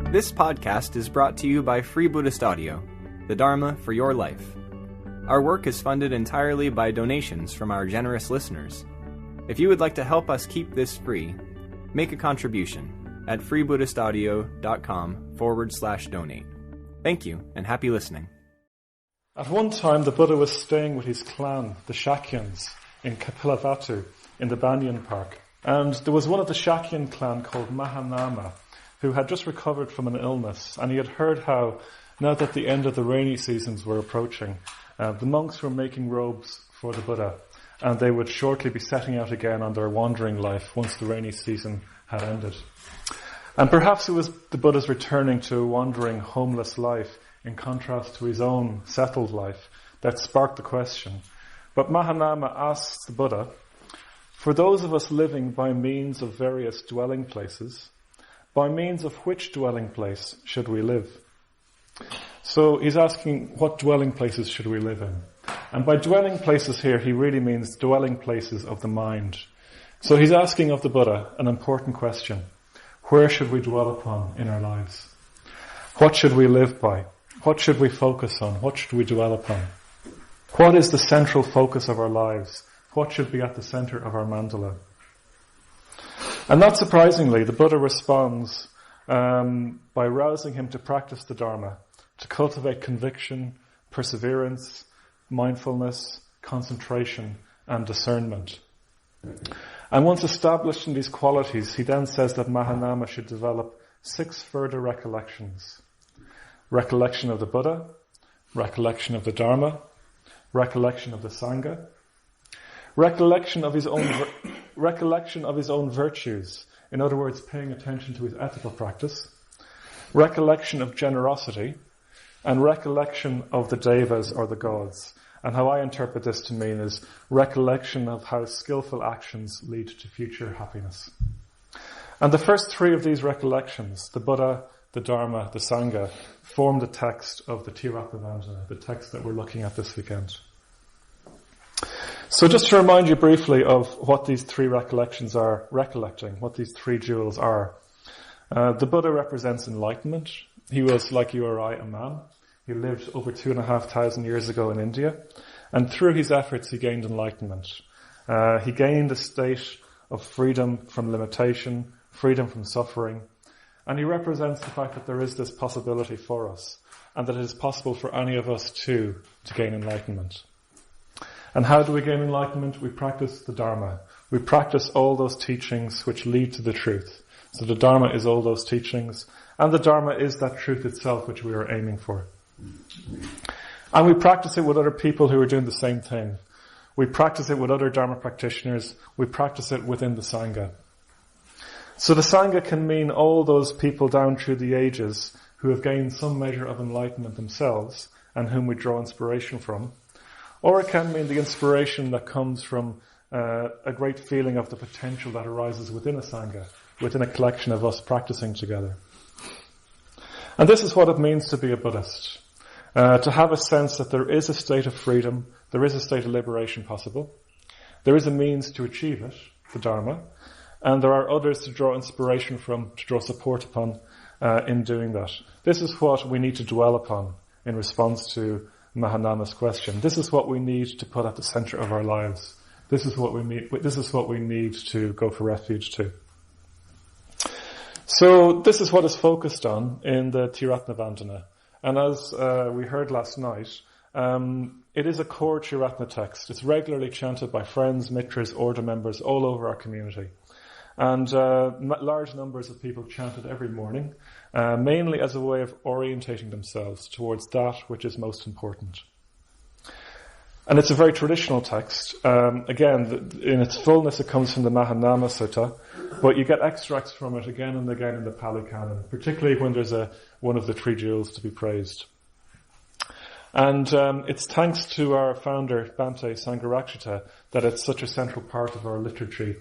This podcast is brought to you by Free Buddhist Audio, the Dharma for your life. Our work is funded entirely by donations from our generous listeners. If you would like to help us keep this free, make a contribution at freebuddhistaudio.com/donate. Thank you, and happy listening. At one time, the Buddha was staying with his clan, the Shakyans, in Kapilavatthu, in the Banyan Park. And there was one of the Shakyan clan called Mahanama, who had just recovered from an illness, and he had heard how, now that the end of the rainy seasons were approaching, the monks were making robes for the Buddha, and they would shortly be setting out again on their wandering life once the rainy season had ended. And perhaps it was the Buddha's returning to a wandering, homeless life in contrast to his own settled life that sparked the question. But Mahanama asks the Buddha, for those of us living by means of various dwelling places, by means of which dwelling place should we live? So he's asking, what dwelling places should we live in? And by dwelling places here, he really means dwelling places of the mind. So he's asking of the Buddha an important question. Where should we dwell upon in our lives? What should we live by? What should we focus on? What should we dwell upon? What is the central focus of our lives? What should be at the center of our mandala? And not surprisingly, the Buddha responds by rousing him to practice the Dharma, to cultivate conviction, perseverance, mindfulness, concentration, and discernment. And once established in these qualities, he then says that Mahanama should develop 6 further recollections. Recollection of the Buddha, recollection of the Dharma, recollection of the Sangha, recollection of his own virtues, in other words, paying attention to his ethical practice, recollection of generosity, and recollection of the devas or the gods. And how I interpret this to mean is recollection of how skillful actions lead to future happiness. And the first 3 of these recollections, the Buddha, the Dharma, the Sangha, form the text of the Vandana, the text that we're looking at this weekend. So just to remind you briefly of what these 3 recollections are recollecting, what these 3 jewels are. The Buddha represents enlightenment. He was, like you or I, a man. He lived over 2,500 years ago in India. And through his efforts, he gained enlightenment. He gained a state of freedom from limitation, freedom from suffering. And he represents the fact that there is this possibility for us, and that it is possible for any of us too to gain enlightenment. And how do we gain enlightenment? We practice the Dharma. We practice all those teachings which lead to the truth. So the Dharma is all those teachings, and the Dharma is that truth itself which we are aiming for. And we practice it with other people who are doing the same thing. We practice it with other Dharma practitioners. We practice it within the Sangha. So the Sangha can mean all those people down through the ages who have gained some measure of enlightenment themselves and whom we draw inspiration from. Or it can mean the inspiration that comes from a great feeling of the potential that arises within a Sangha, within a collection of us practicing together. And this is what it means to be a Buddhist. To have a sense that there is a state of freedom, there is a state of liberation possible, there is a means to achieve it, the Dharma, and there are others to draw inspiration from, to draw support upon in doing that. This is what we need to dwell upon in response to Mahanama's question. This is what we need to put at the center of our lives. This is what we need to go for refuge to. So this is what is focused on in the Vandana. And as we heard last night, it is a core Tiratna text. It's regularly chanted by friends, mitras, order members all over our community. And large numbers of people chant it every morning, mainly as a way of orientating themselves towards that which is most important. And it's a very traditional text. Again, in its fullness, it comes from the Mahanama Sutta, but you get extracts from it again and again in the Pali Canon, particularly when there's one of the 3 jewels to be praised. And it's thanks to our founder, Bhante Sangharakshita, that it's such a central part of our literature.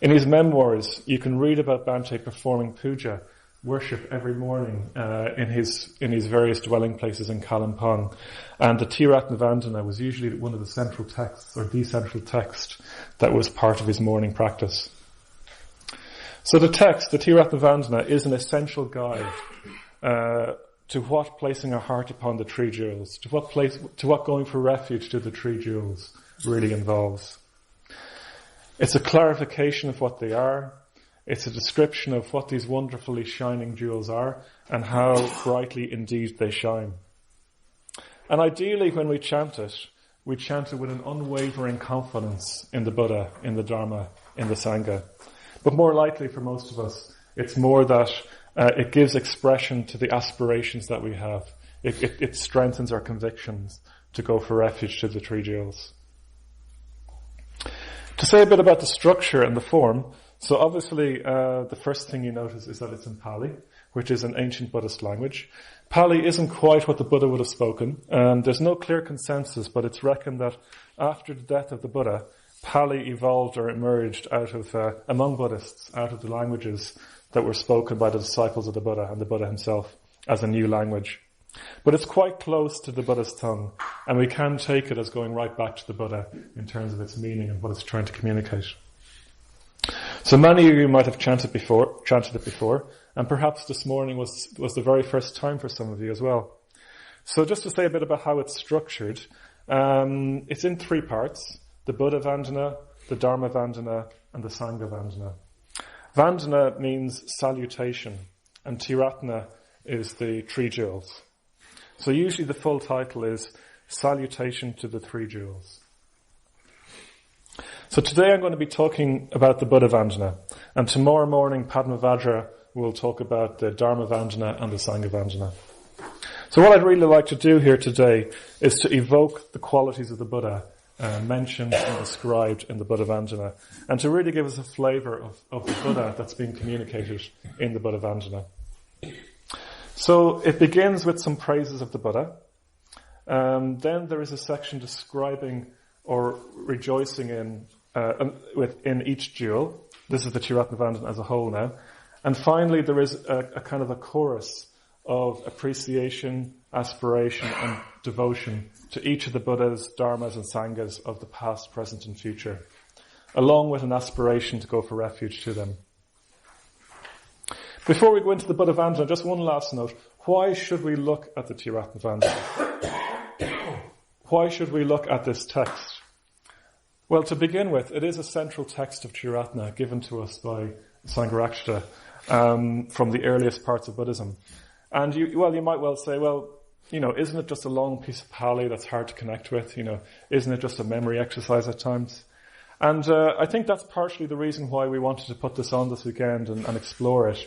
In his memoirs, you can read about Bhante performing puja, worship every morning in his various dwelling places in Kalimpong. And the Vandana was usually one of the central texts, or the central text, that was part of his morning practice. So the text, the Vandana, is an essential guide to what placing our heart upon the three jewels, to what going for refuge to the three jewels really involves. It's a clarification of what they are. It's a description of what these wonderfully shining jewels are and how brightly indeed they shine. And ideally, when we chant it with an unwavering confidence in the Buddha, in the Dharma, in the Sangha. But more likely for most of us, it's more that it gives expression to the aspirations that we have. It strengthens our convictions to go for refuge to the three jewels. To say a bit about the structure and the form, so obviously the first thing you notice is that it's in Pali, which is an ancient Buddhist language. Pali isn't quite what the Buddha would have spoken. There's no clear consensus, but it's reckoned that after the death of the Buddha, Pali evolved or emerged out of, among Buddhists, out of the languages that were spoken by the disciples of the Buddha and the Buddha himself as a new language. But it's quite close to the Buddha's tongue, and we can take it as going right back to the Buddha in terms of its meaning and what it's trying to communicate. So many of you might have chanted it before, and perhaps this morning was the very first time for some of you as well. So just to say a bit about how it's structured, it's in three parts: the Buddha Vandana, the Dharma Vandana, and the Sangha Vandana. Vandana means salutation, and Tiratna is the three jewels. So usually the full title is Salutation to the Three Jewels. So today I'm going to be talking about the Buddha Vandana, and tomorrow morning Padmaloka will talk about the Dharma Vandana and the Sangha Vandana. So what I'd really like to do here today is to evoke the qualities of the Buddha mentioned and described in the Buddha Vandana, and to really give us a flavour of the Buddha that's being communicated in the Buddha Vandana. So it begins with some praises of the Buddha. Then there is a section describing or rejoicing in each jewel. This is the Vandana as a whole now. And finally there is a kind of a chorus of appreciation, aspiration and devotion to each of the Buddhas, Dharmas and Sanghas of the past, present and future, along with an aspiration to go for refuge to them. Before we go into the Buddha Vandana, just one last note. Why should we look at the Vandana? Why should we look at this text? Well, to begin with, it is a central text of Tiratna given to us by Sangharakshita from the earliest parts of Buddhism. And you might well say, isn't it just a long piece of Pali that's hard to connect with? Isn't it just a memory exercise at times? And I think that's partially the reason why we wanted to put this on this weekend and explore it.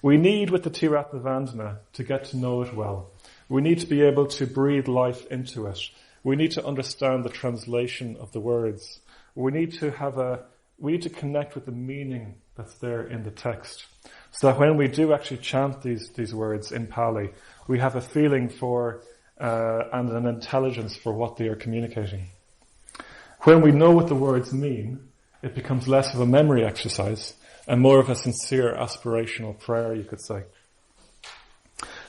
We need, with the Vandana, to get to know it well. We need to be able to breathe life into it. We need to understand the translation of the words. We need to connect with the meaning that's there in the text, so that when we do actually chant these words in Pali, we have a feeling for and an intelligence for what they are communicating. When we know what the words mean, it becomes less of a memory exercise and more of a sincere aspirational prayer, you could say.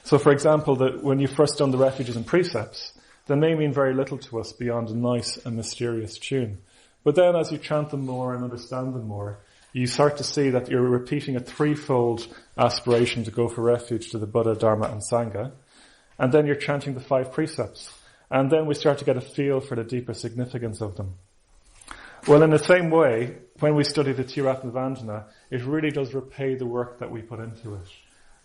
So, for example, when you first done the refuges and precepts, they may mean very little to us beyond a nice and mysterious tune. But then as you chant them more and understand them more, you start to see that you're repeating a threefold aspiration to go for refuge to the Buddha, Dharma and Sangha. And then you're chanting the 5 precepts. And then we start to get a feel for the deeper significance of them. Well, in the same way, when we study the Vandana, it really does repay the work that we put into it.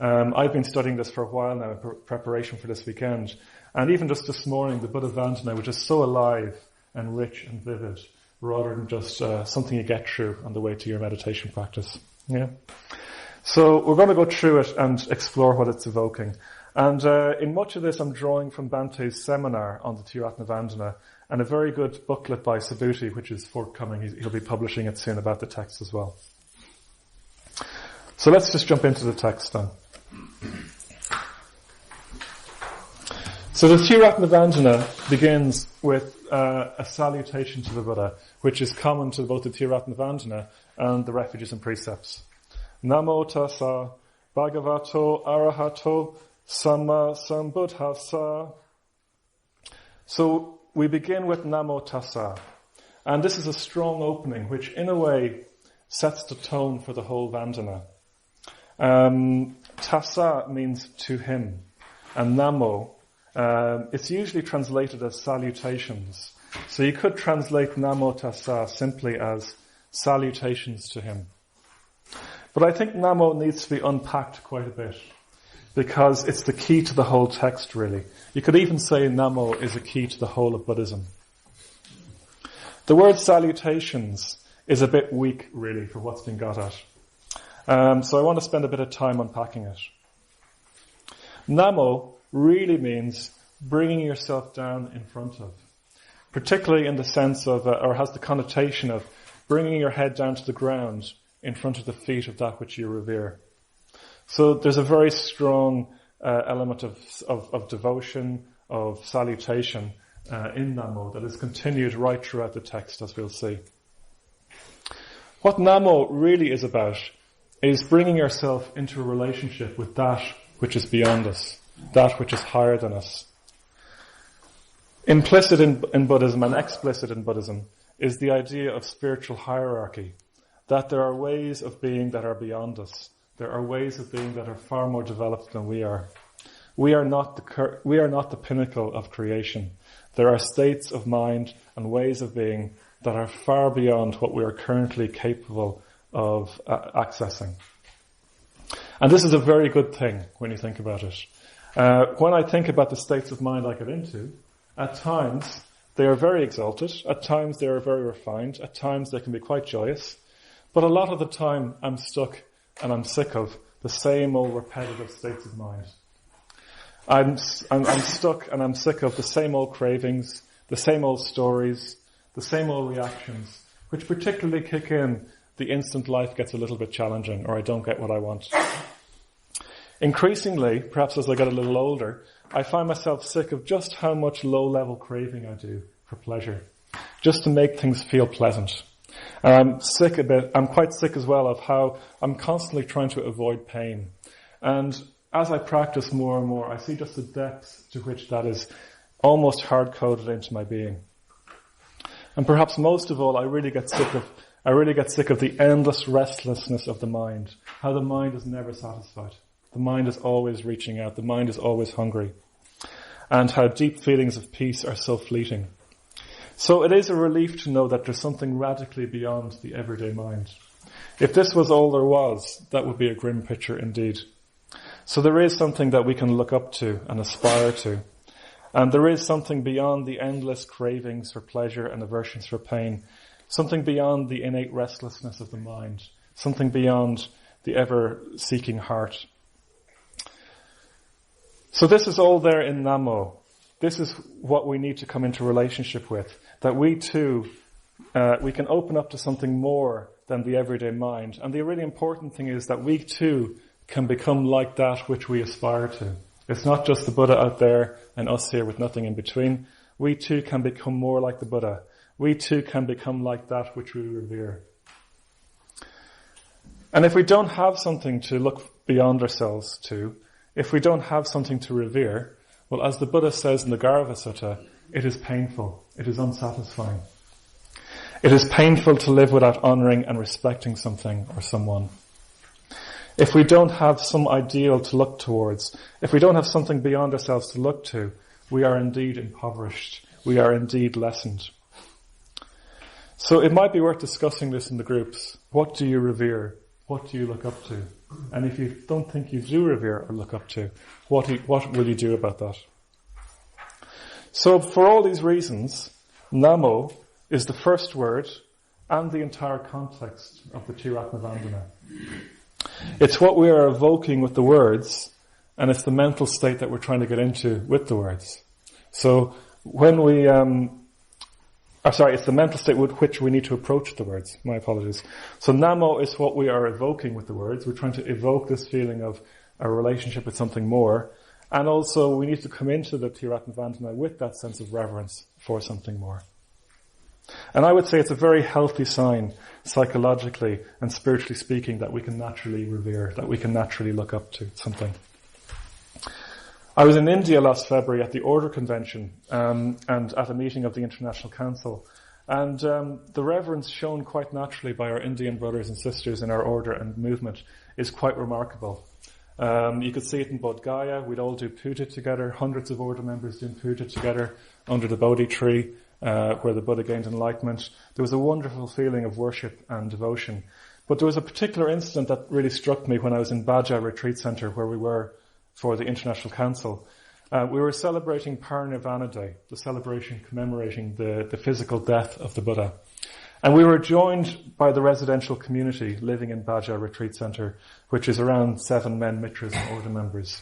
I've been studying this for a while now in preparation for this weekend. And even just this morning, the Buddha Vandana was just so alive and rich and vivid, rather than just something you get through on the way to your meditation practice. Yeah. So we're going to go through it and explore what it's evoking. And in much of this, I'm drawing from Bante's seminar on the Vandana, and a very good booklet by Subhuti, which is forthcoming. He'll be publishing it soon about the text as well. So let's just jump into the text then. So the Vandana begins with a salutation to the Buddha, which is common to both the Vandana and the refuges and precepts. Namo tassa bhagavato arahato samma sambuddhassa. So we begin with Namo tassa. And this is a strong opening, which in a way sets the tone for the whole Vandana. Tassa means to him, and Namo, it's usually translated as salutations. So you could translate Namo Tassa simply as salutations to him. But I think Namo needs to be unpacked quite a bit, because it's the key to the whole text, really. You could even say Namo is a key to the whole of Buddhism. The word salutations is a bit weak, really, for what's been got at. So I want to spend a bit of time unpacking it. Namo really means bringing yourself down in front of, particularly in the sense of, or has the connotation of bringing your head down to the ground in front of the feet of that which you revere. So there's a very strong element of devotion, of salutation in Namo that is continued right throughout the text, as we'll see. What Namo really is about is bringing yourself into a relationship with that which is beyond us, that which is higher than us. Implicit in Buddhism and explicit in Buddhism is the idea of spiritual hierarchy, that there are ways of being that are beyond us. There are ways of being that are far more developed than we are. We are not the pinnacle of creation. There are states of mind and ways of being that are far beyond what we are currently capable of accessing. And this is a very good thing when you think about it. When I think about the states of mind I get into, at times they are very exalted, at times they are very refined, at times they can be quite joyous, but a lot of the time I'm stuck and I'm sick of the same old repetitive states of mind. I'm stuck and I'm sick of the same old cravings, the same old stories, the same old reactions, which particularly kick in the instant life gets a little bit challenging or I don't get what I want. Increasingly, perhaps as I get a little older, I find myself sick of just how much low-level craving I do for pleasure, just to make things feel pleasant. And I'm quite sick as well of how I'm constantly trying to avoid pain. And as I practice more and more, I see just the depths to which that is almost hard-coded into my being. And perhaps most of all, I really get sick of the endless restlessness of the mind, how the mind is never satisfied. The mind is always reaching out. The mind is always hungry. And how deep feelings of peace are so fleeting. So it is a relief to know that there's something radically beyond the everyday mind. If this was all there was, that would be a grim picture indeed. So there is something that we can look up to and aspire to. And there is something beyond the endless cravings for pleasure and aversions for pain. Something beyond the innate restlessness of the mind. Something beyond the ever-seeking heart. So this is all there in Namo. This is what we need to come into relationship with. That we too, we can open up to something more than the everyday mind. And the really important thing is that we too can become like that which we aspire to. It's not just the Buddha out there and us here with nothing in between. We too can become more like the Buddha. We too can become like that which we revere. And if we don't have something to look beyond ourselves to, if we don't have something to revere, well, as the Buddha says in the Garva Sutta, it is painful. It is unsatisfying. It is painful to live without honouring and respecting something or someone. If we don't have some ideal to look towards, if we don't have something beyond ourselves to look to, we are indeed impoverished. We are indeed lessened. So it might be worth discussing this in the groups. What do you revere? What do you look up to? And if you don't think you do revere or look up to, what will you do about that? So for all these reasons, Namo is the first word and the entire context of the Tiratma Vandana. It's what we are evoking with the words, and it's the mental state that we're trying to get into with the words. So when we, it's the mental state with which we need to approach the words. My apologies. So Namo is what we are evoking with the words. We're trying to evoke this feeling of a relationship with something more. And also we need to come into the Tiratma Vandana with that sense of reverence for something more. And I would say it's a very healthy sign, psychologically and spiritually speaking, that we can naturally revere, that we can naturally look up to something. I was in India last February at the Order Convention and at a meeting of the International Council, And the reverence shown quite naturally by our Indian brothers and sisters in our order and movement is quite remarkable. You could see it in Bodh Gaya. We'd all do puja together, hundreds of order members doing puja together under the Bodhi tree, where the Buddha gained enlightenment. There was a wonderful feeling of worship and devotion. But there was a particular incident that really struck me when I was in Padmaloka Retreat Centre, where we were for the International Council. We were celebrating Parinirvana Day, the celebration commemorating the physical death of the Buddha. And we were joined by the residential community living in Padmaloka Retreat Centre, which is around 7 men, mitras and order members.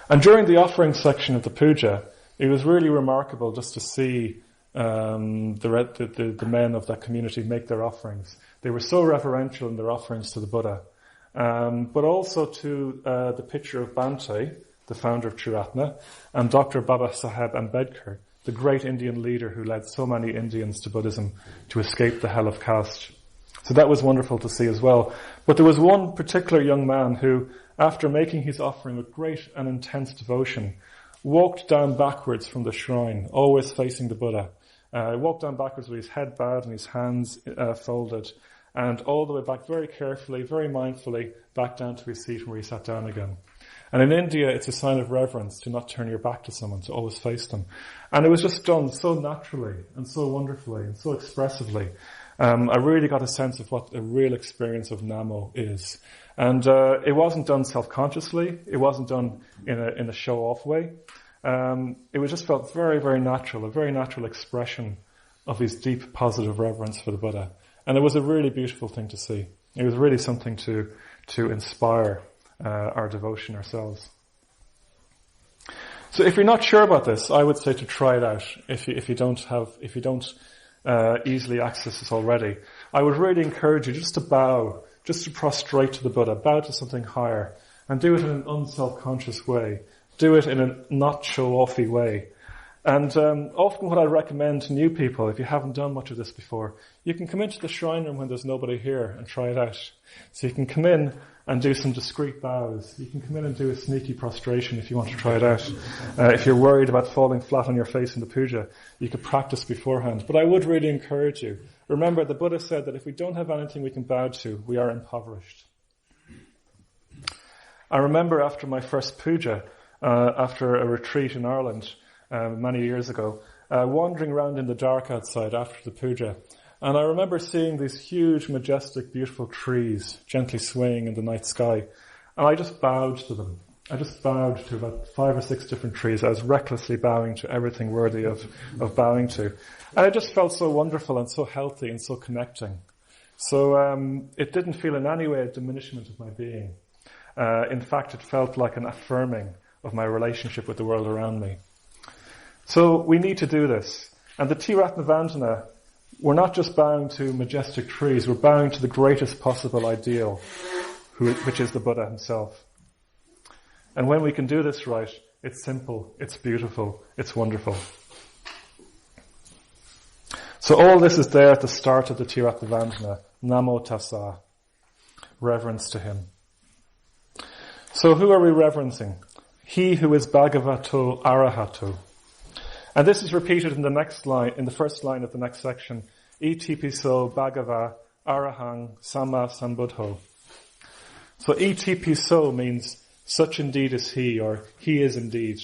And during the offering section of the puja, it was really remarkable just to see the men of that community make their offerings. They were so reverential in their offerings to the Buddha, but also to the picture of Bhante, the founder of Triratna, and Dr. Baba Saheb Ambedkar, the great Indian leader who led so many Indians to Buddhism to escape the hell of caste. So that was wonderful to see as well. But there was one particular young man who, after making his offering with great and intense devotion, walked down backwards from the shrine, always facing the Buddha. Walked down backwards with his head bowed and his hands folded, and all the way back very carefully, very mindfully, back down to his seat where he sat down again. And in India, it's a sign of reverence to not turn your back to someone, to always face them. And it was just done so naturally and so wonderfully and so expressively. I really got a sense of what a real experience of Namo is. And it wasn't done self-consciously. It wasn't done in a show-off way. It was just felt very, very natural, a very natural expression of his deep positive reverence for the Buddha. And it was a really beautiful thing to see. It was really something to inspire our devotion ourselves. So if you're not sure about this, I would say to try it out. If you don't easily access this already, I would really encourage you just to bow, just to prostrate to the Buddha, bow to something higher, and do it in an unself-conscious way. Do it in a not show-offy way. And often what I recommend to new people, if you haven't done much of this before, you can come into the shrine room when there's nobody here and try it out. So you can come in and do some discreet bows. You can come in and do a sneaky prostration if you want to try it out. If you're worried about falling flat on your face in the puja, you could practice beforehand. But I would really encourage you. Remember, the Buddha said that if we don't have anything we can bow to, we are impoverished. I remember after my first puja, after a retreat in Ireland many years ago, wandering around in the dark outside after the puja. And I remember seeing these huge, majestic, beautiful trees gently swaying in the night sky. And I just bowed to them. I just bowed to about 5 or 6 different trees. I was recklessly bowing to everything worthy of bowing to. And it just felt so wonderful and so healthy and so connecting. So it didn't feel in any way a diminishment of my being. In fact, it felt like an affirming of my relationship with the world around me. So we need to do this. And the Triratna Vandana, we're not just bowing to majestic trees, we're bowing to the greatest possible ideal, which is the Buddha himself. And when we can do this right, it's simple, it's beautiful, it's wonderful. So all this is there at the start of the Triratna Vandana, Namo Tassa, reverence to him. So who are we reverencing? He who is Bhagavato Arahato. And this is repeated in the next line, in the first line of the next section. Itipiso Bhagava Arahang Sama Sambuddho. So Itipiso means such indeed is he, or he is indeed.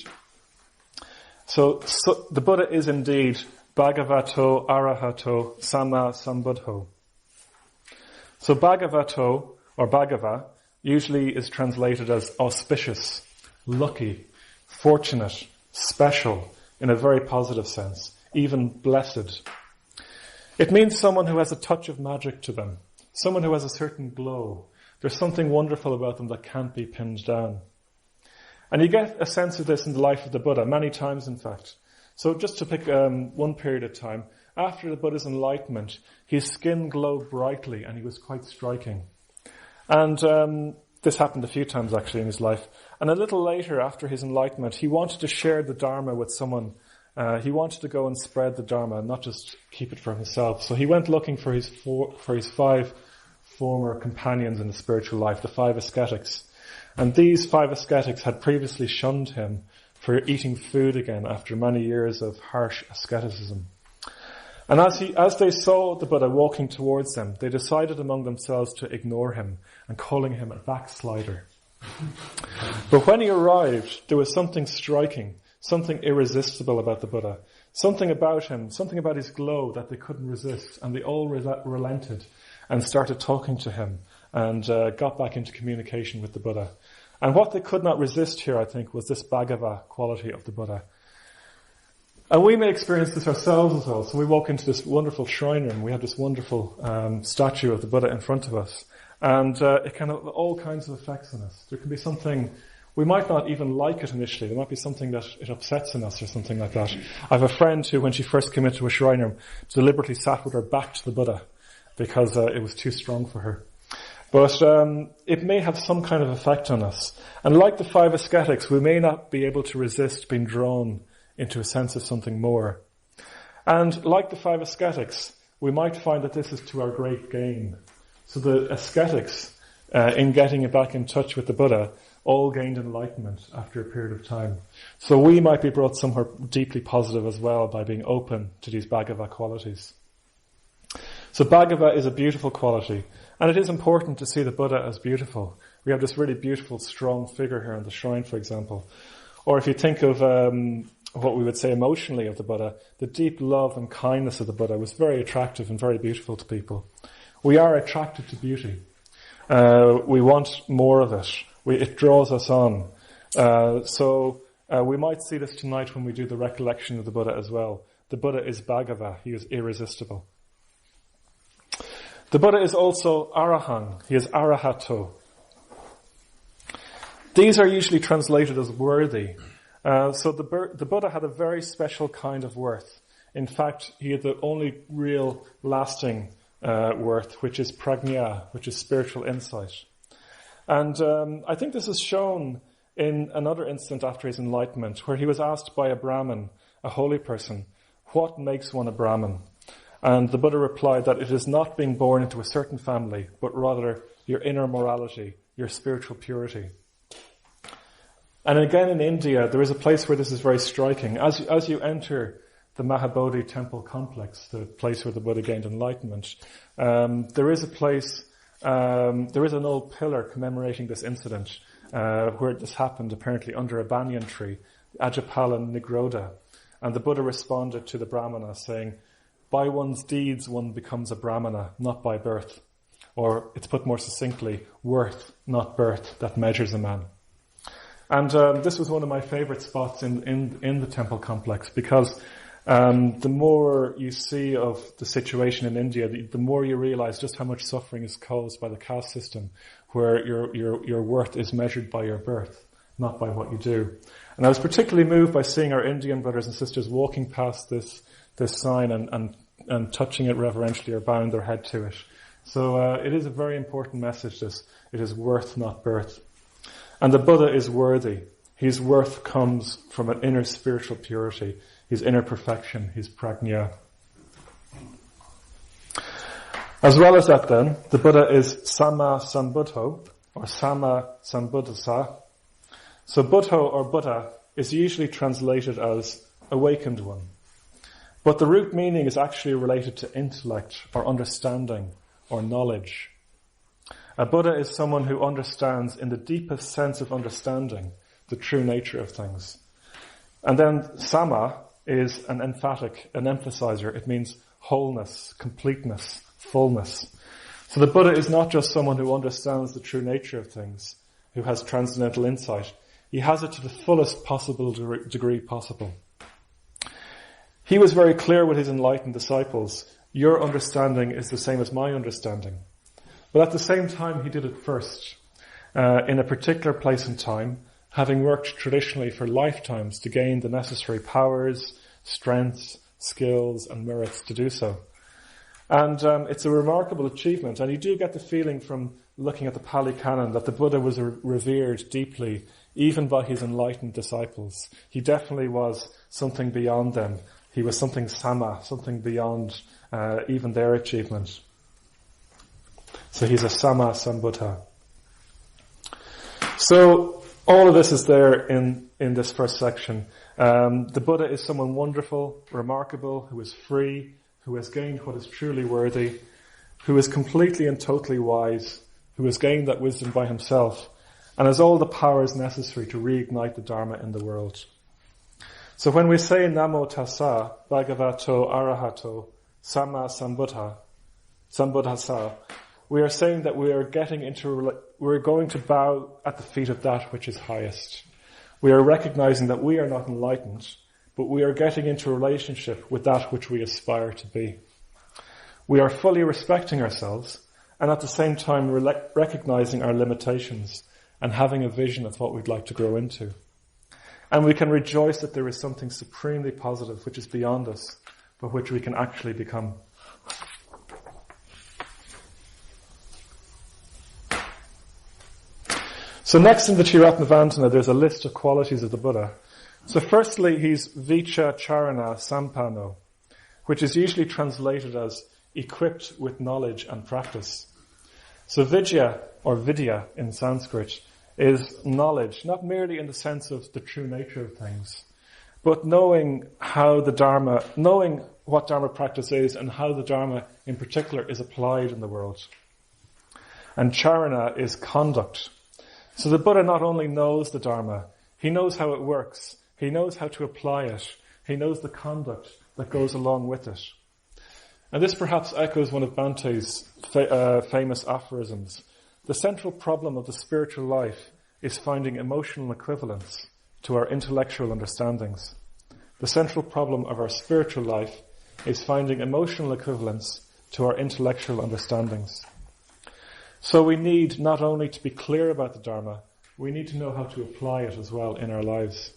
So the Buddha is indeed Bhagavato Arahato Sama Sambuddho. So Bhagavato, or Bhagava, usually is translated as auspicious, lucky, fortunate, special, in a very positive sense, even blessed. It means someone who has a touch of magic to them, someone who has a certain glow. There's something wonderful about them that can't be pinned down. And you get a sense of this in the life of the Buddha, many times in fact. So just to pick one period of time, after the Buddha's enlightenment, his skin glowed brightly and he was quite striking. And this happened a few times actually in his life. And a little later, after his enlightenment, he wanted to share the Dharma with someone. He wanted to go and spread the Dharma, not just keep it for himself. So he went looking for his 5 former companions in the spiritual life, the 5 ascetics. And these 5 ascetics had previously shunned him for eating food again after many years of harsh asceticism. And as they saw the Buddha walking towards them, they decided among themselves to ignore him and calling him a backslider. But when he arrived, there was something striking, something irresistible about the Buddha, something about him, something about his glow that they couldn't resist, and they all relented and started talking to him and got back into communication with the Buddha. And what they could not resist here, I think, was this Bhagava quality of the Buddha. And we may experience this ourselves as well. So we walk into this wonderful shrine room. We have this wonderful statue of the Buddha in front of us. And it can have all kinds of effects on us. There can be something, we might not even like it initially. There might be something that it upsets in us or something like that. I have a friend who, when she first came into a shrine room, deliberately sat with her back to the Buddha because it was too strong for her. But it may have some kind of effect on us. And like the 5 ascetics, we may not be able to resist being drawn into a sense of something more. And like the 5 ascetics, we might find that this is to our great gain. So the ascetics, in getting it back in touch with the Buddha, all gained enlightenment after a period of time. So we might be brought somewhere deeply positive as well by being open to these Bhagava qualities. So Bhagava is a beautiful quality, and it is important to see the Buddha as beautiful. We have this really beautiful, strong figure here in the shrine, for example. Or if you think of what we would say emotionally of the Buddha, the deep love and kindness of the Buddha was very attractive and very beautiful to people. We are attracted to beauty. We want more of it. It draws us on. So we might see this tonight when we do the recollection of the Buddha as well. The Buddha is Bhagava. He is irresistible. The Buddha is also Arahang. He is Arahato. These are usually translated as worthy. So the Buddha had a very special kind of worth. In fact, he had the only real lasting worth, which is prajna, which is spiritual insight. And I think this is shown in another incident after his enlightenment, where he was asked by a Brahmin, a holy person, what makes one a Brahmin? And the Buddha replied that it is not being born into a certain family, but rather your inner morality, your spiritual purity. And again in India, there is a place where this is very striking. As you enter the Mahabodhi temple complex, the place where the Buddha gained enlightenment, there is a place, there is an old pillar commemorating this incident, where this happened apparently under a banyan tree, Ajapala Nigrodha. And the Buddha responded to the Brahmana saying, by one's deeds one becomes a Brahmana, not by birth. Or it's put more succinctly, worth, not birth, that measures a man. And this was one of my favourite spots in the temple complex, because the more you see of the situation in India, the more you realise just how much suffering is caused by the caste system, where your worth is measured by your birth, not by what you do. And I was particularly moved by seeing our Indian brothers and sisters walking past this sign and touching it reverentially or bowing their head to it. So it is a very important message, this. It is worth, not birth. And the Buddha is worthy. His worth comes from an inner spiritual purity, his inner perfection, his prajna. As well as that then, the Buddha is Samma Sambuddho, or Samma Sambuddhasa. So Buddho or Buddha is usually translated as awakened one. But the root meaning is actually related to intellect or understanding or knowledge. A Buddha is someone who understands in the deepest sense of understanding the true nature of things. And then Sama is an emphatic, an emphasizer. It means wholeness, completeness, fullness. So the Buddha is not just someone who understands the true nature of things, who has transcendental insight. He has it to the fullest possible degree possible. He was very clear with his enlightened disciples, your understanding is the same as my understanding. But at the same time, he did it first, in a particular place and time, having worked traditionally for lifetimes to gain the necessary powers, strengths, skills and merits to do so. And it's a remarkable achievement, and you do get the feeling from looking at the Pali Canon that the Buddha was revered deeply, even by his enlightened disciples. He definitely was something beyond them. He was something sama, something beyond even their achievement. So he's a Samma Sambuddha. So all of this is there in this first section. The Buddha is someone wonderful, remarkable, who is free, who has gained what is truly worthy, who is completely and totally wise, who has gained that wisdom by himself, and has all the powers necessary to reignite the Dharma in the world. So when we say Namo Tassa, Bhagavato Arahato, Samma Sambuddhassa, we are saying that we're going to bow at the feet of that which is highest. We are recognizing that we are not enlightened, but we are getting into a relationship with that which we aspire to be. We are fully respecting ourselves, and at the same time recognizing our limitations and having a vision of what we'd like to grow into. And we can rejoice that there is something supremely positive which is beyond us, but which we can actually become. So next in the Vandana, there's a list of qualities of the Buddha. So firstly, he's Vicha Charana Sampano, which is usually translated as equipped with knowledge and practice. So Vidya, or Vidya in Sanskrit, is knowledge, not merely in the sense of the true nature of things, but knowing what Dharma practice is and how the Dharma in particular is applied in the world. And Charana is conduct. So the Buddha not only knows the Dharma, he knows how it works, he knows how to apply it, he knows the conduct that goes along with it. And this perhaps echoes one of Bante's famous aphorisms. The central problem of the spiritual life is finding emotional equivalence to our intellectual understandings. The central problem of our spiritual life is finding emotional equivalence to our intellectual understandings. So we need not only to be clear about the Dharma, we need to know how to apply it as well in our lives.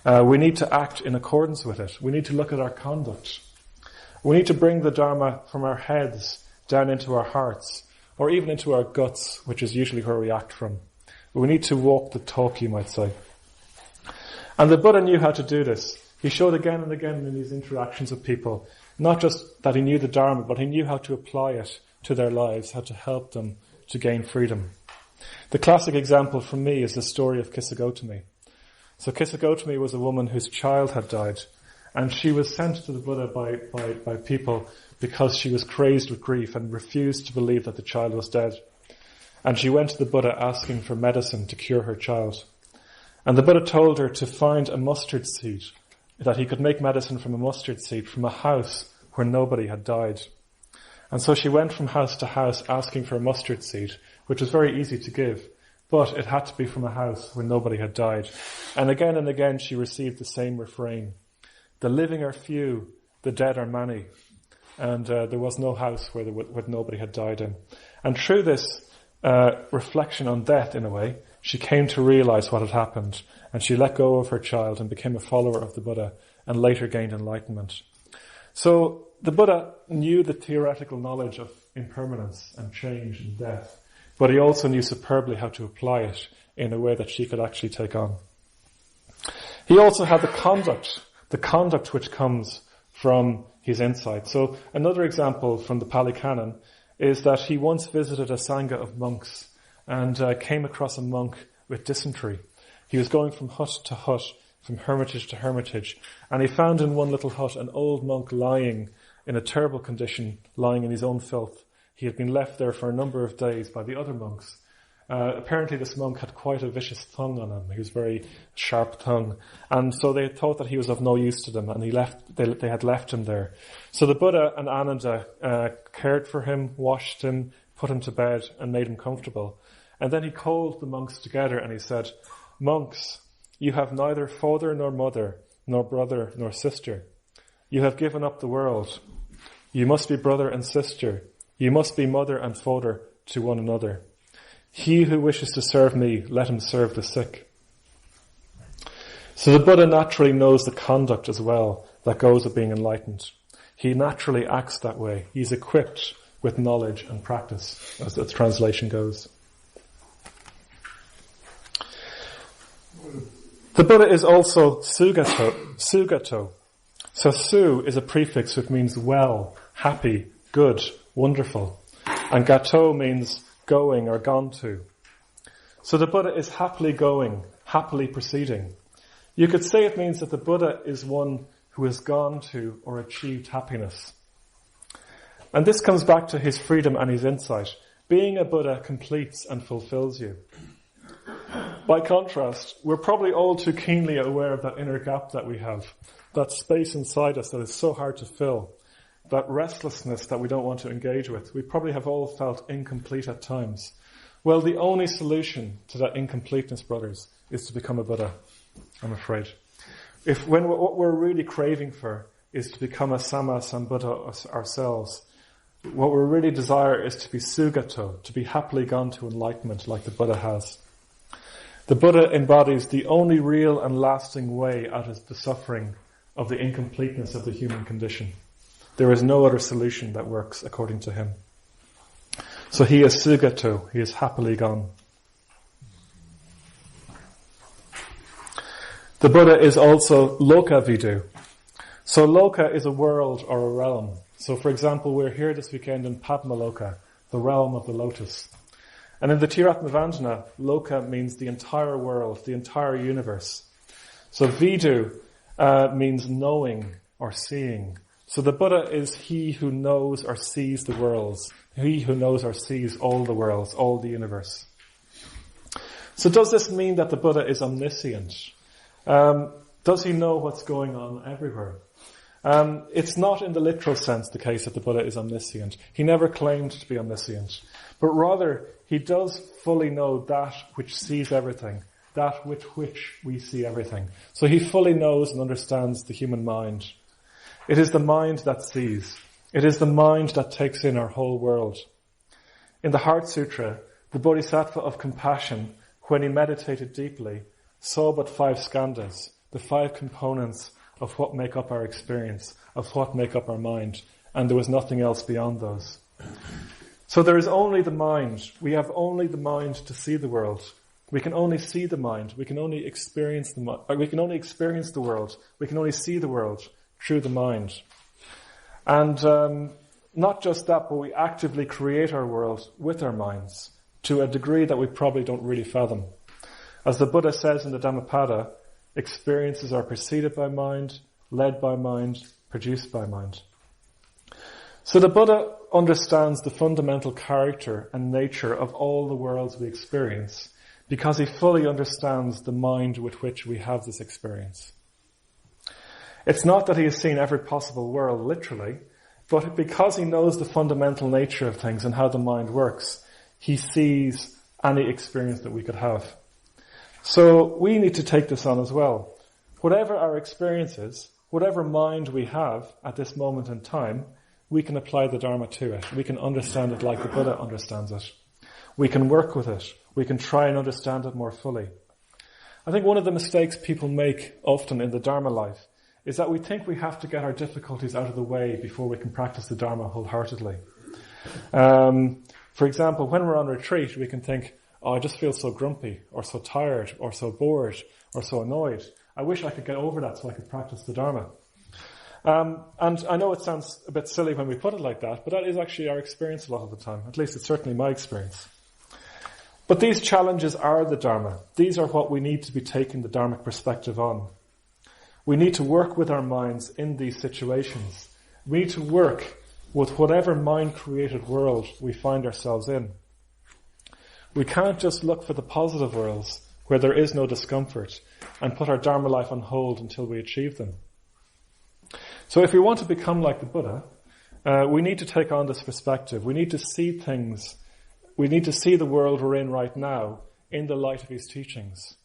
We need to act in accordance with it. We need to look at our conduct. We need to bring the Dharma from our heads down into our hearts, or even into our guts, which is usually where we act from. We need to walk the talk, you might say. And the Buddha knew how to do this. He showed again and again in his interactions with people, not just that he knew the Dharma, but he knew how to apply it to their lives, how to help them to gain freedom. The classic example for me is the story of Kisagotami. So Kisagotami was a woman whose child had died, and she was sent to the Buddha by people because she was crazed with grief and refused to believe that the child was dead. And she went to the Buddha asking for medicine to cure her child. And the Buddha told her to find a mustard seed, that he could make medicine from a mustard seed from a house where nobody had died. And so she went from house to house asking for a mustard seed, which was very easy to give, but it had to be from a house where nobody had died. And again she received the same refrain. The living are few, the dead are many. And there was no house where nobody had died in. And through this reflection on death, in a way, she came to realize what had happened, and she let go of her child and became a follower of the Buddha, and later gained enlightenment. So the Buddha knew the theoretical knowledge of impermanence and change and death, but he also knew superbly how to apply it in a way that she could actually take on. He also had the conduct which comes from his insight. So another example from the Pali Canon is that he once visited a sangha of monks and came across a monk with dysentery. He was going from hut to hut, from hermitage to hermitage, and he found in one little hut an old monk lying in a terrible condition, lying in his own filth. He had been left there for a number of days by the other monks. Apparently this monk had quite a vicious tongue on him. He was very sharp tongue. And so they thought that he was of no use to them, and they had left him there. So the Buddha and Ananda cared for him, washed him, put him to bed, and made him comfortable. And then he called the monks together and he said, "Monks, you have neither father nor mother, nor brother nor sister. You have given up the world. You must be brother and sister. You must be mother and father to one another. He who wishes to serve me, let him serve the sick." So the Buddha naturally knows the conduct as well that goes with being enlightened. He naturally acts that way. He's equipped with knowledge and practice, as the translation goes. The Buddha is also Sugato. So Su is a prefix which means well, happy, good, wonderful. And Gato means going or gone to. So the Buddha is happily going, happily proceeding. You could say it means that the Buddha is one who has gone to or achieved happiness. And this comes back to his freedom and his insight. Being a Buddha completes and fulfills you. By contrast, we're probably all too keenly aware of that inner gap that we have, that space inside us that is so hard to fill, that restlessness that we don't want to engage with. We probably have all felt incomplete at times. Well, the only solution to that incompleteness, brothers, is to become a Buddha, I'm afraid. What we're really craving for is to become a Sama Sambuddha ourselves, what we really desire is to be Sugato, to be happily gone to enlightenment like the Buddha has. The Buddha embodies the only real and lasting way out of the suffering of the incompleteness of the human condition. There is no other solution that works according to him. So he is Sugato, he is happily gone. The Buddha is also Loka Vidu. So Loka is a world or a realm. So for example, we're here this weekend in Padmaloka, the realm of the lotus. And in the Vandana, Loka means the entire world, the entire universe. So Vidu means knowing or seeing. So the Buddha is he who knows or sees the worlds. He who knows or sees all the worlds, all the universe. So does this mean that the Buddha is omniscient? Does he know what's going on everywhere? It's not in the literal sense the case that the Buddha is omniscient. He never claimed to be omniscient. But rather, he does fully know that which sees everything, that with which we see everything. So he fully knows and understands the human mind. It is the mind that sees. It is the mind that takes in our whole world. In the Heart Sutra, the Bodhisattva of compassion, when he meditated deeply, saw but 5 skandhas, the 5 components of what make up our experience, of what make up our mind, and there was nothing else beyond those. So there is only the mind. We have only the mind to see the world. We can only see the mind. We can only experience the world. We can only see the world through the mind. And not just that, but we actively create our world with our minds to a degree that we probably don't really fathom. As the Buddha says in the Dhammapada, experiences are preceded by mind, led by mind, produced by mind. So the Buddha understands the fundamental character and nature of all the worlds we experience because he fully understands the mind with which we have this experience. It's not that he has seen every possible world literally, but because he knows the fundamental nature of things and how the mind works, he sees any experience that we could have. So we need to take this on as well. Whatever our experience is, whatever mind we have at this moment in time, we can apply the Dharma to it. We can understand it like the Buddha understands it. We can work with it. We can try and understand it more fully. I think one of the mistakes people make often in the Dharma life is that we think we have to get our difficulties out of the way before we can practice the Dharma wholeheartedly. For example, when we're on retreat, we can think, oh, I just feel so grumpy, or so tired, or so bored, or so annoyed. I wish I could get over that so I could practice the Dharma. And I know it sounds a bit silly when we put it like that, but that is actually our experience a lot of the time. At least it's certainly my experience. But these challenges are the Dharma. These are what we need to be taking the Dharmic perspective on. We need to work with our minds in these situations. We need to work with whatever mind-created world we find ourselves in. We can't just look for the positive worlds where there is no discomfort and put our Dharma life on hold until we achieve them. So if we want to become like the Buddha, we need to take on this perspective. We need to see things. We need to see the world we're in right now in the light of his teachings,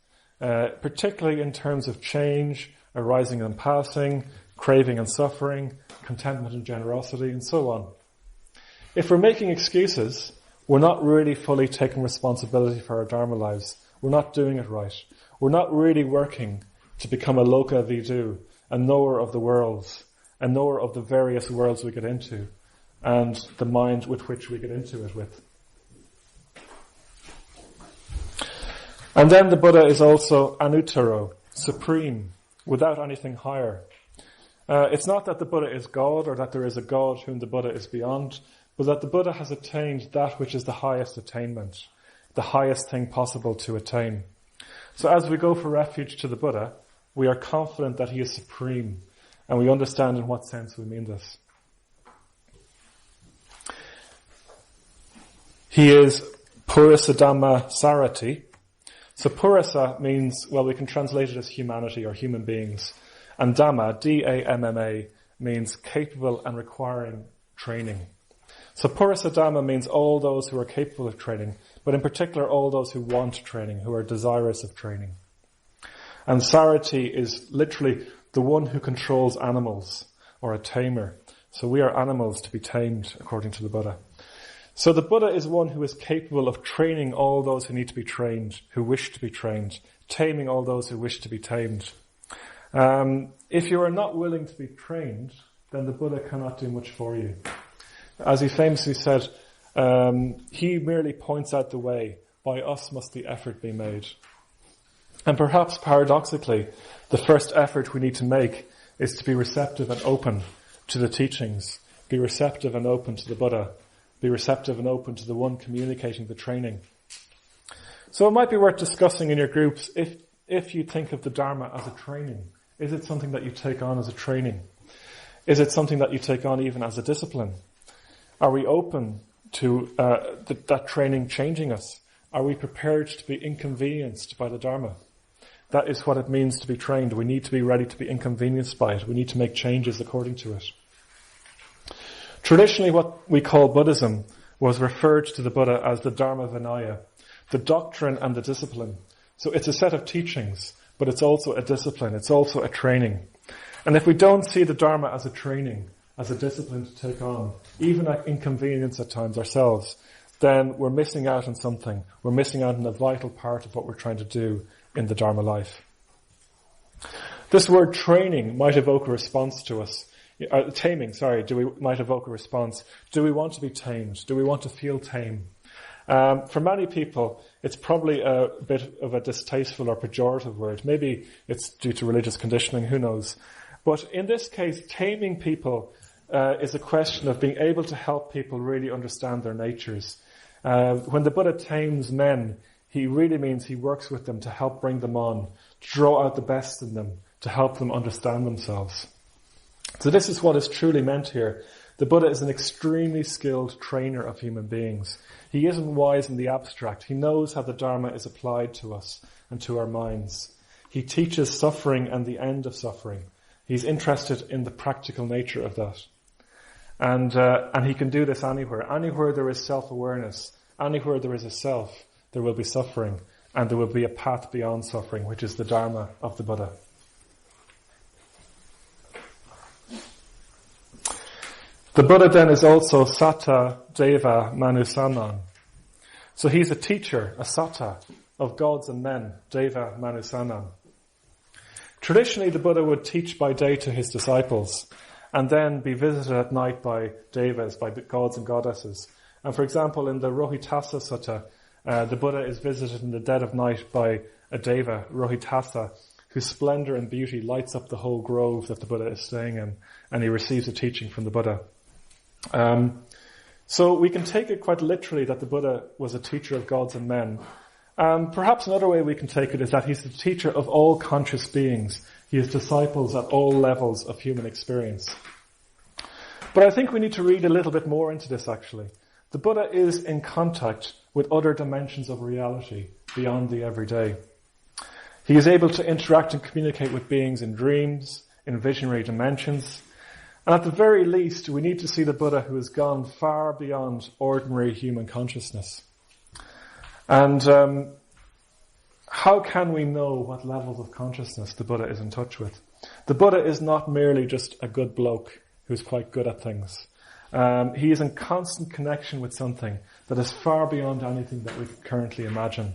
particularly in terms of change, arising and passing, craving and suffering, contentment and generosity, and so on. If we're making excuses, we're not really fully taking responsibility for our Dharma lives. We're not doing it right. We're not really working to become a Loka Vidu, a knower of the worlds, a knower of the various worlds we get into, and the mind with which we get into it with. And then the Buddha is also Anuttaro, supreme, without anything higher. It's not that the Buddha is God or that there is a God whom the Buddha is beyond, but that the Buddha has attained that which is the highest attainment, the highest thing possible to attain. So as we go for refuge to the Buddha, we are confident that he is supreme, and we understand in what sense we mean this. He is Purisa Dhamma Sarati. So Purisa means, well, we can translate it as humanity or human beings. And Dhamma, D-A-M-M-A, means capable and requiring training. So Purisa Dhamma means all those who are capable of training, but in particular all those who want training, who are desirous of training. And Sarati is literally the one who controls animals, or a tamer. So we are animals to be tamed, according to the Buddha. So the Buddha is one who is capable of training all those who need to be trained, who wish to be trained, taming all those who wish to be tamed. If you are not willing to be trained, then the Buddha cannot do much for you. As he famously said, he merely points out the way. By us must the effort be made. And perhaps paradoxically, the first effort we need to make is to be receptive and open to the teachings, be receptive and open to the Buddha, be receptive and open to the one communicating the training. So it might be worth discussing in your groups if you think of the Dharma as a training. Is it something that you take on as a training? Is it something that you take on even as a discipline? Are we open to that training changing us? Are we prepared to be inconvenienced by the Dharma? That is what it means to be trained. We need to be ready to be inconvenienced by it. We need to make changes according to it. Traditionally, what we call Buddhism was referred to the Buddha as the Dharma Vinaya, the doctrine and the discipline. So it's a set of teachings, but it's also a discipline. It's also a training. And if we don't see the Dharma as a training, as a discipline to take on, even at inconvenience at times ourselves, then we're missing out on something. We're missing out on a vital part of what we're trying to do in the Dharma life. This word training might evoke a response to us. Might evoke a response. Do we want to be tamed? Do we want to feel tame? For many people, it's probably a bit of a distasteful or pejorative word. Maybe it's due to religious conditioning, who knows. But in this case, taming people is a question of being able to help people really understand their natures. When the Buddha tames men, he really means he works with them to help bring them on, to draw out the best in them, to help them understand themselves. So this is what is truly meant here. The Buddha is an extremely skilled trainer of human beings. He isn't wise in the abstract. He knows how the Dharma is applied to us and to our minds. He teaches suffering and the end of suffering. He's interested in the practical nature of that. And he can do this anywhere. Anywhere there is self-awareness, anywhere there is a self, there will be suffering, and there will be a path beyond suffering, which is the Dharma of the Buddha. The Buddha then is also Satta Deva Manusanan. So he's a teacher, a Satta, of gods and men, Deva Manusanan. Traditionally, the Buddha would teach by day to his disciples, and then be visited at night by devas, by gods and goddesses. And for example, in the Rohitassa Sutta, the Buddha is visited in the dead of night by a deva, Rohitassa, whose splendor and beauty lights up the whole grove that the Buddha is staying in, and he receives a teaching from the Buddha. So we can take it quite literally that the Buddha was a teacher of gods and men. Perhaps another way we can take it is that he's the teacher of all conscious beings. He has disciples at all levels of human experience. But I think we need to read a little bit more into this actually. The Buddha is in contact with other dimensions of reality beyond the everyday. He is able to interact and communicate with beings in dreams, in visionary dimensions. And at the very least, we need to see the Buddha who has gone far beyond ordinary human consciousness. And how can we know what levels of consciousness the Buddha is in touch with? The Buddha is not merely just a good bloke who's quite good at things. He is in constant connection with something that is far beyond anything that we currently imagine.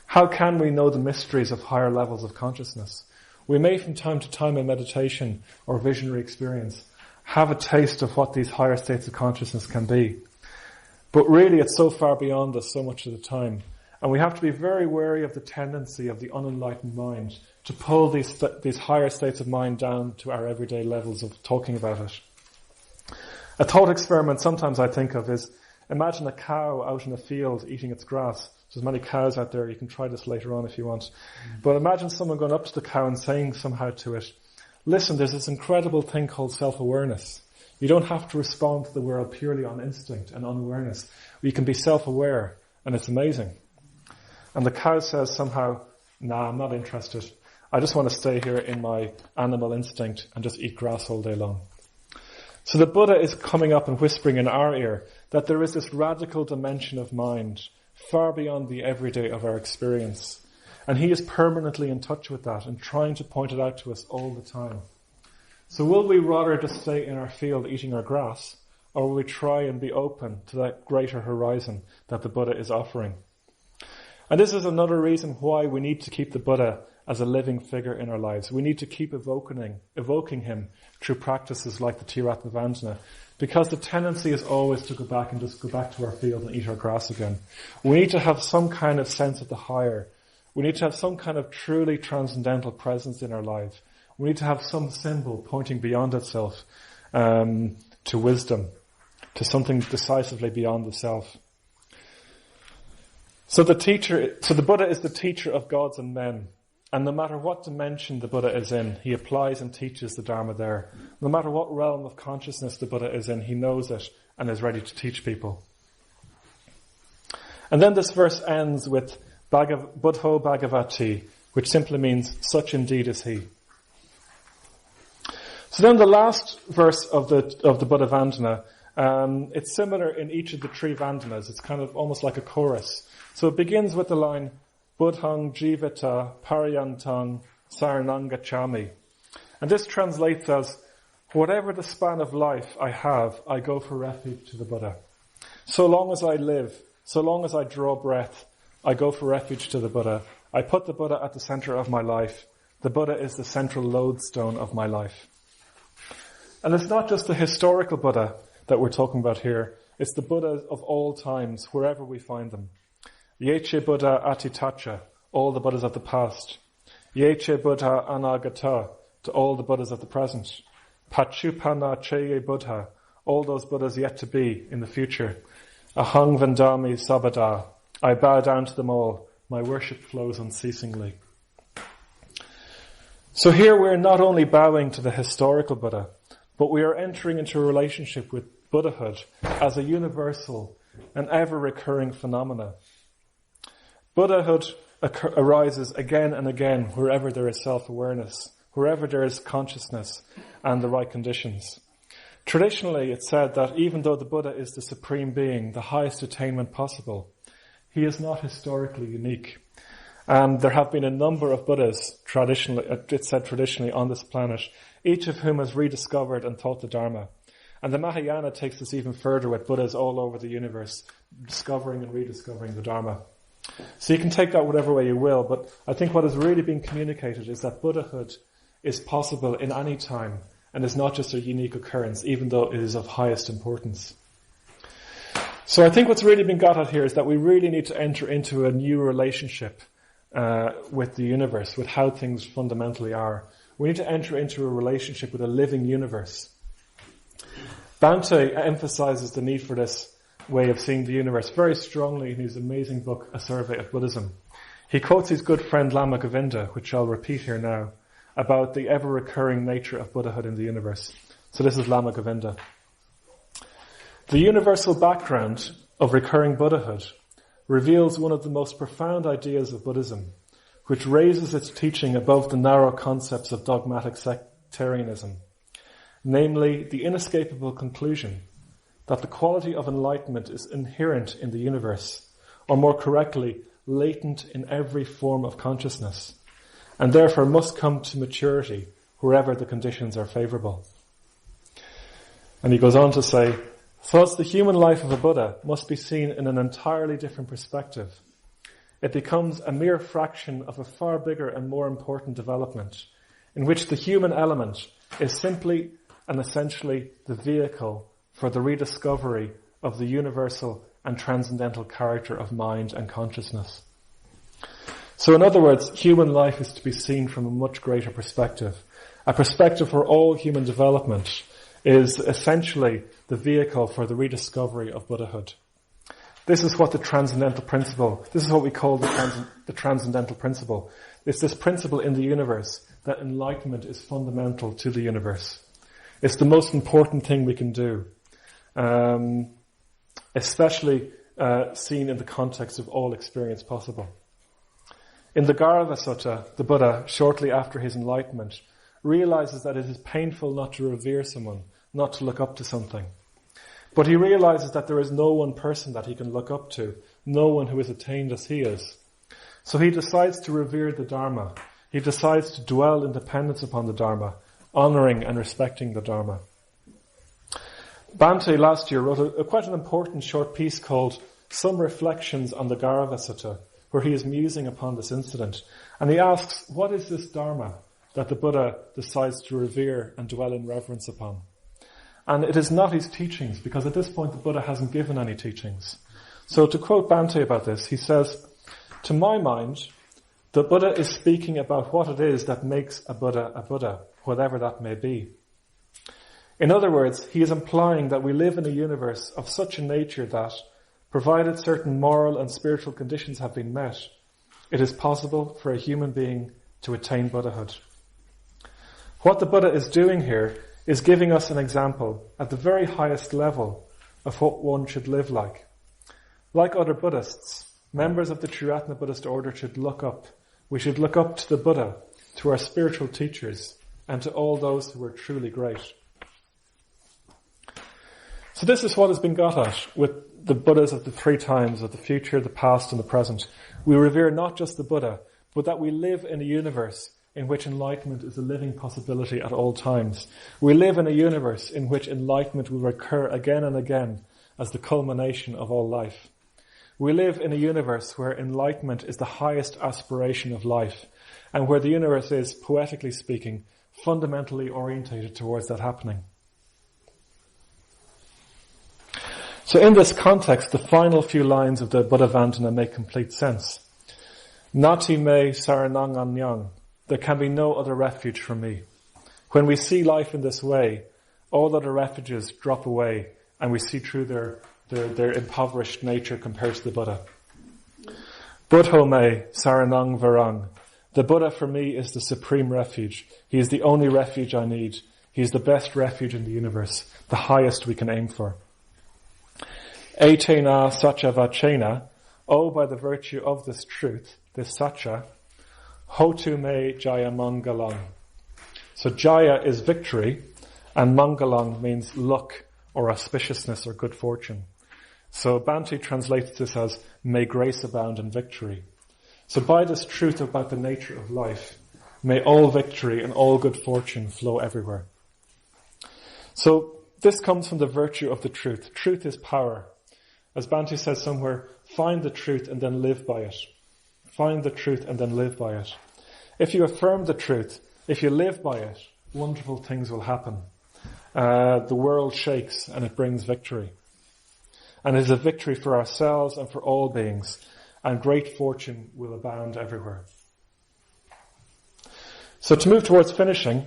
How can we know the mysteries of higher levels of consciousness? We may from time to time in meditation or visionary experience have a taste of what these higher states of consciousness can be. But really it's so far beyond us so much of the time. And we have to be very wary of the tendency of the unenlightened mind to pull these higher states of mind down to our everyday levels of talking about it. A thought experiment sometimes I think of is, imagine a cow out in a field eating its grass. There's many cows out there. You can try this later on if you want. But imagine someone going up to the cow and saying somehow to it, listen, there's this incredible thing called self-awareness. You don't have to respond to the world purely on instinct and unawareness. You can be self-aware, and it's amazing. And the cow says somehow, nah, I'm not interested. I just want to stay here in my animal instinct and just eat grass all day long. So the Buddha is coming up and whispering in our ear that there is this radical dimension of mind far beyond the everyday of our experience. And he is permanently in touch with that and trying to point it out to us all the time. So will we rather just stay in our field eating our grass, or will we try and be open to that greater horizon that the Buddha is offering? And this is another reason why we need to keep the Buddha as a living figure in our lives. We need to keep evoking him through practices like the Tiratma Vandana, because the tendency is always to go back to our field and eat our grass again. We need to have some kind of sense of the higher. We need to have some kind of truly transcendental presence in our life. We need to have some symbol pointing beyond itself to wisdom, to something decisively beyond the self. So the Buddha is the teacher of gods and men. And no matter what dimension the Buddha is in, he applies and teaches the Dharma there. No matter what realm of consciousness the Buddha is in, he knows it and is ready to teach people. And then this verse ends with Buddho Bhagavati, which simply means, such indeed is he. So then the last verse of the Buddha Vandana, it's similar in each of the three Vandanas. It's kind of almost like a chorus. So it begins with the line, Buddhang Jivata Paryantang Saranang Gacchami. And this translates as, whatever the span of life I have, I go for refuge to the Buddha. So long as I live, so long as I draw breath, I go for refuge to the Buddha. I put the Buddha at the center of my life. The Buddha is the central lodestone of my life. And it's not just the historical Buddha that we're talking about here. It's the Buddhas of all times, wherever we find them. Yeche Buddha Atitacha, all the Buddhas of the past. Yeche Buddha Anagata, to all the Buddhas of the present. Pachupana Cheye Buddha, all those Buddhas yet to be in the future. Ahang Vandami Sabada, I bow down to them all. My worship flows unceasingly. So here we're not only bowing to the historical Buddha, but we are entering into a relationship with Buddhahood as a universal and ever-recurring phenomena. Buddhahood arises again and again wherever there is self-awareness, wherever there is consciousness and the right conditions. Traditionally, it's said that even though the Buddha is the supreme being, the highest attainment possible, he is not historically unique. And there have been a number of Buddhas, traditionally on this planet, each of whom has rediscovered and taught the Dharma. And the Mahayana takes this even further with Buddhas all over the universe, discovering and rediscovering the Dharma. So you can take that whatever way you will, but I think what has really been communicated is that Buddhahood is possible in any time and is not just a unique occurrence, even though it is of highest importance. So I think what's really been got at here is that we really need to enter into a new relationship with the universe, with how things fundamentally are. We need to enter into a relationship with a living universe. Bhante emphasizes the need for this way of seeing the universe very strongly in his amazing book, A Survey of Buddhism. He quotes his good friend Lama Govinda, which I'll repeat here now, about the ever-recurring nature of Buddhahood in the universe. So this is Lama Govinda. The universal background of recurring Buddhahood reveals one of the most profound ideas of Buddhism, which raises its teaching above the narrow concepts of dogmatic sectarianism, namely the inescapable conclusion that the quality of enlightenment is inherent in the universe, or more correctly, latent in every form of consciousness, and therefore must come to maturity wherever the conditions are favourable. And he goes on to say, thus the human life of a Buddha must be seen in an entirely different perspective. It becomes a mere fraction of a far bigger and more important development, in which the human element is simply and essentially the vehicle for the rediscovery of the universal and transcendental character of mind and consciousness. So in other words, human life is to be seen from a much greater perspective. A perspective where all human development is essentially the vehicle for the rediscovery of Buddhahood. This is what the transcendental principle, this is what we call the transcendental principle. It's this principle in the universe that enlightenment is fundamental to the universe. It's the most important thing we can do, especially seen in the context of all experience possible. In the Gaurava Sutta, the Buddha, shortly after his enlightenment, realizes that it is painful not to revere someone, not to look up to something. But he realizes that there is no one person that he can look up to, no one who is attained as he is. So he decides to revere the Dharma. He decides to dwell in dependence upon the Dharma, honouring and respecting the Dharma. Bhante last year wrote quite an important short piece called Some Reflections on the Gaurava Sutta, where he is musing upon this incident. And he asks, what is this Dharma that the Buddha decides to revere and dwell in reverence upon? And it is not his teachings, because at this point the Buddha hasn't given any teachings. So to quote Bhante about this, he says, to my mind, the Buddha is speaking about what it is that makes a Buddha, whatever that may be. In other words, he is implying that we live in a universe of such a nature that, provided certain moral and spiritual conditions have been met, it is possible for a human being to attain Buddhahood. What the Buddha is doing here is giving us an example at the very highest level of what one should live like. Like other Buddhists, members of the Triratna Buddhist order should look up. We should look up to the Buddha, to our spiritual teachers, and to all those who are truly great. So this is what has been got at with the Buddhas of the three times, of the future, the past, and the present. We revere not just the Buddha, but that we live in a universe in which enlightenment is a living possibility at all times. We live in a universe in which enlightenment will recur again and again as the culmination of all life. We live in a universe where enlightenment is the highest aspiration of life, and where the universe is, poetically speaking, fundamentally orientated towards that happening. So in this context, the final few lines of the Buddha Vandana make complete sense. Nati me saranang anyang. There can be no other refuge for me. When we see life in this way, all other refuges drop away, and we see through their impoverished nature compared to the Buddha. Buddho me saranang varang. The Buddha for me is the supreme refuge. He is the only refuge I need. He is the best refuge in the universe, the highest we can aim for. Etena satya vachena. Oh, by the virtue of this truth, this satya, hotu me jaya mangalang. So jaya is victory, and mangalang means luck or auspiciousness or good fortune. So Bhante translates this as, may grace abound in victory. So by this truth about the nature of life, may all victory and all good fortune flow everywhere. So this comes from the virtue of the truth. Truth is power. As Bhante says somewhere, find the truth and then live by it. Find the truth and then live by it. If you affirm the truth, if you live by it, wonderful things will happen. The world shakes and it brings victory. And it is a victory for ourselves and for all beings. And great fortune will abound everywhere. So to move towards finishing,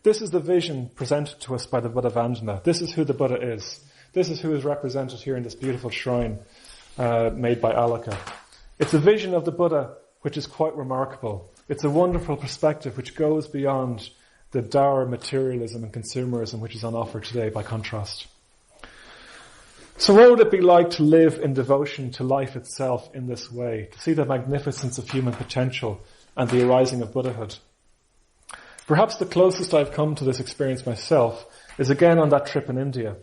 this is the vision presented to us by the Buddha Vandana. This is who the Buddha is. This is who is represented here in this beautiful shrine made by Alaka. It's a vision of the Buddha which is quite remarkable. It's a wonderful perspective which goes beyond the dour materialism and consumerism which is on offer today by contrast. So what would it be like to live in devotion to life itself in this way, to see the magnificence of human potential and the arising of Buddhahood? Perhaps the closest I've come to this experience myself is again on that trip in India.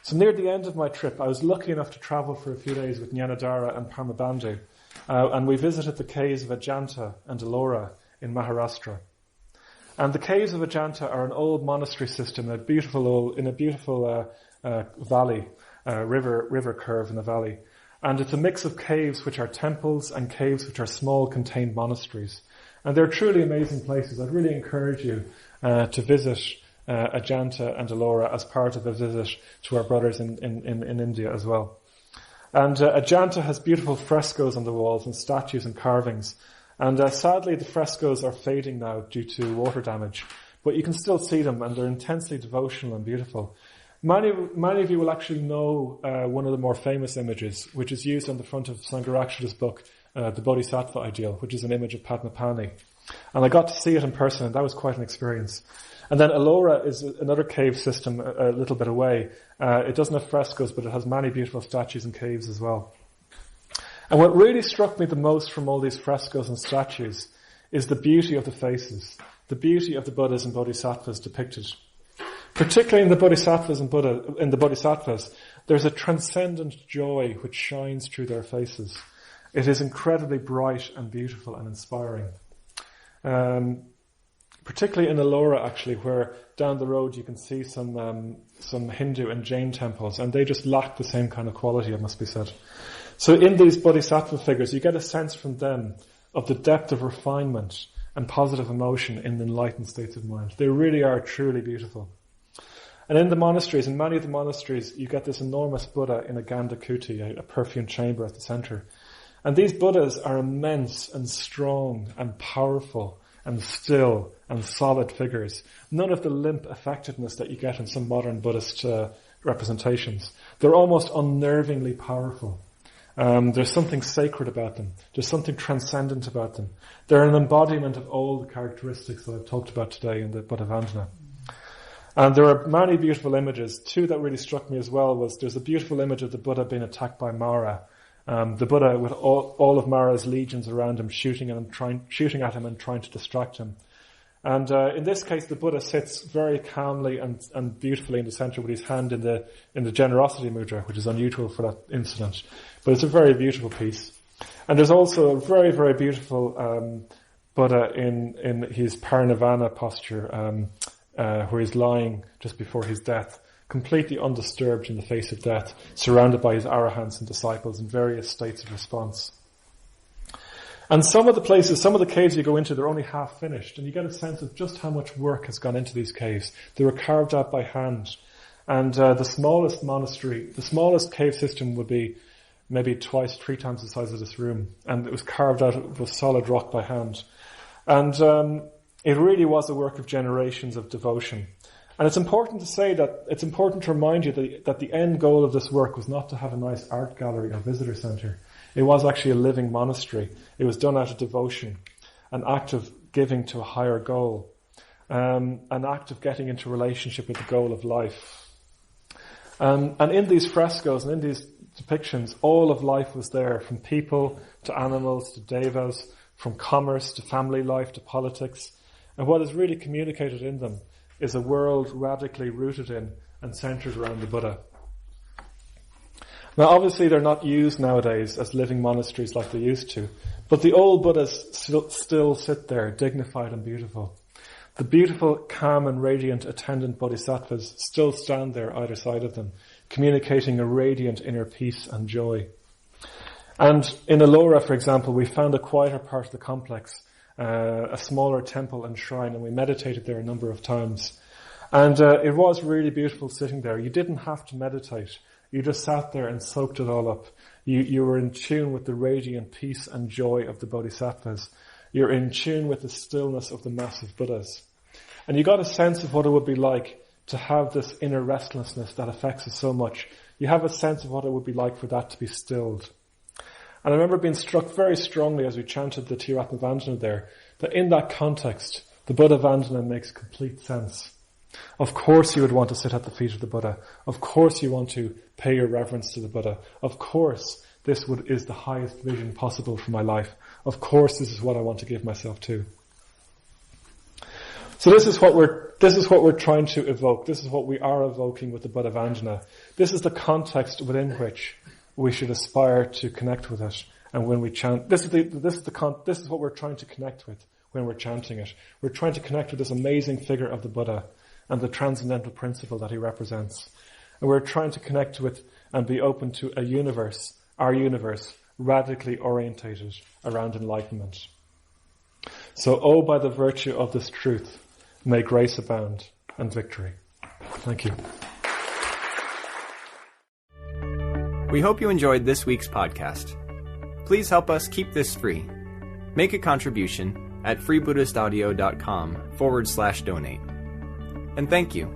So near the end of my trip, I was lucky enough to travel for a few days with Jnanadhara and Parmabandhu, and we visited the caves of Ajanta and Ellora in Maharashtra. And the caves of Ajanta are an old monastery system in a beautiful valley, river curve in the valley. And it's a mix of caves which are temples and caves which are small contained monasteries. And they're truly amazing places. I'd really encourage you to visit Ajanta and Ellora as part of a visit to our brothers in India as well. And Ajanta has beautiful frescoes on the walls and statues and carvings. And sadly the frescoes are fading now due to water damage. But you can still see them and they're intensely devotional and beautiful. Many of you will actually know one of the more famous images, which is used on the front of Sangharakshita's book, The Bodhisattva Ideal, which is an image of Padmapani. And I got to see it in person, and that was quite an experience. And then Ellora is another cave system a little bit away. It doesn't have frescoes, but it has many beautiful statues and caves as well. And what really struck me the most from all these frescoes and statues is the beauty of the faces, the beauty of the Buddhas and Bodhisattvas depicted. Particularly in the Bodhisattvas, there's a transcendent joy which shines through their faces. It is incredibly bright and beautiful and inspiring. Particularly in Ellora, actually, where down the road you can see some Hindu and Jain temples, and they just lack the same kind of quality, it must be said. So in these Bodhisattva figures, you get a sense from them of the depth of refinement and positive emotion in enlightened states of mind. They really are truly beautiful. And in the monasteries, in many of the monasteries, you get this enormous Buddha in a Gandhakuti, a perfume chamber at the center. And these Buddhas are immense and strong and powerful and still and solid figures. None of the limp affectedness that you get in some modern Buddhist representations. They're almost unnervingly powerful. There's something sacred about them. There's something transcendent about them. They're an embodiment of all the characteristics that I've talked about today in the Buddha Vandana. And there are many beautiful images. Two that really struck me as well was there's a beautiful image of the Buddha being attacked by Mara. The Buddha with all of Mara's legions around him, shooting at him and trying to distract him. And in this case, the Buddha sits very calmly and beautifully in the center with his hand in the generosity mudra, which is unusual for that incident. But it's a very beautiful piece. And there's also a very, very beautiful Buddha in his parinirvana posture, where he's lying just before his death, completely undisturbed in the face of death, surrounded by his arahants and disciples in various states of response. And some of the caves you go into, they're only half finished, and you get a sense of just how much work has gone into these caves. They were carved out by hand. And the smallest cave system would be maybe 3 times the size of this room. And it was carved out of solid rock by hand. And it really was a work of generations of devotion. And it's important to remind you that the end goal of this work was not to have a nice art gallery or visitor centre. It was actually a living monastery. It was done out of devotion, an act of giving to a higher goal, an act of getting into relationship with the goal of life. And in these frescoes and in these depictions, all of life was there, from people to animals to devas, from commerce to family life to politics. And what is really communicated in them is a world radically rooted in and centered around the Buddha. Now, obviously, they're not used nowadays as living monasteries like they used to, but the old Buddhas still sit there, dignified and beautiful. The beautiful, calm and radiant attendant bodhisattvas still stand there either side of them, communicating a radiant inner peace and joy. And in Ellora, for example, we found a quieter part of the complex, a smaller temple and shrine, and we meditated there a number of times. And it was really beautiful sitting there. You didn't have to meditate. You just sat there and soaked it all up. You were in tune with the radiant peace and joy of the bodhisattvas. You're in tune with the stillness of the massive Buddhas. And you got a sense of what it would be like to have this inner restlessness that affects us so much. You have a sense of what it would be like for that to be stilled. And I remember being struck very strongly as we chanted the Tiratma Vandana there, that in that context, the Buddha Vandana makes complete sense. Of course you would want to sit at the feet of the Buddha. Of course you want to pay your reverence to the Buddha. Of course this is the highest vision possible for my life. Of course this is what I want to give myself to. So this is what we're trying to evoke. This is what we are evoking with the Buddha Vandana. This is the context within which we should aspire to connect with it. And when we chant, this is what we're trying to connect with when we're chanting it. We're trying to connect with this amazing figure of the Buddha and the transcendental principle that he represents. And we're trying to connect with and be open to a universe, our universe, radically orientated around enlightenment. So, by the virtue of this truth, may grace abound and victory. Thank you. We hope you enjoyed this week's podcast. Please help us keep this free. Make a contribution at freebuddhistaudio.com/donate. And thank you.